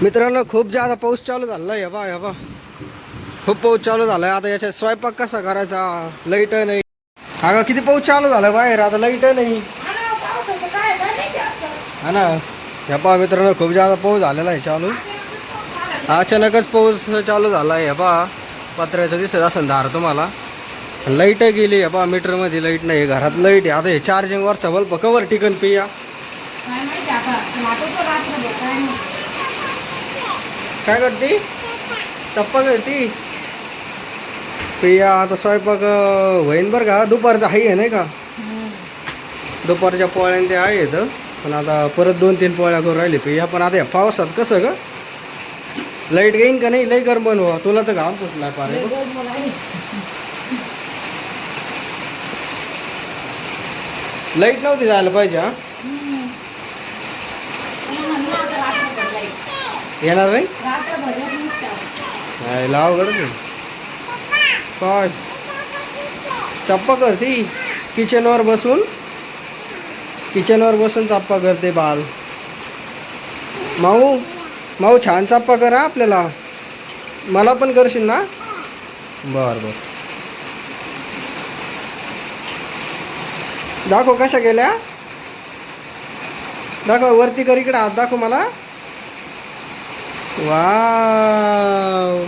मित्रांनो खूप जादा पाऊस चालू झाला आहे बा खूप पाऊस चालू झालाय. आता याच्यात स्वयंपाक कसा करायचा, लाईट नाही. अगं किती पाऊस चालू झाला बाहेर, आता लाईट नाही. हा ना. ह्या पहा मित्रांनो खूप जादा पाऊस झालेला आहे चालू. अचानकच पाऊस चालू झाला आहे. पहा पत्र्याचं दिसत असेल धार तुम्हाला. लाईट गेली. पहा मीटरमध्ये लाईट नाही, घरात लाईट आहे. आता हे चार्जिंग वरचा बल्ब कवर टिकन पिया. काय करते, चप्पा करते प्रिया. आता स्वयंपाक होईन बरं का, दुपारचं आहे नाही का. दुपारच्या पोळ्या ते आहेत, पण आता परत 2-3 पोळ्या करून राहिली प्रिया. पण आता या पावसात कसं ग लाईट घेईन का नाही, लई गरम बनवा. तुला तर घाम फुटला पारे. लाईट नव्हती जायला पाहिजे. हा येणार नाही लाव गड काय चप्पा करते किचनवर बसून चप्पा करते बाल. माऊ माऊ छान चप्पा करा आपल्याला. मला पण करशील ना. बर बर दाखव कशा गेल्या. दाखव वरती कर, इकडे हात दाखव मला. वाव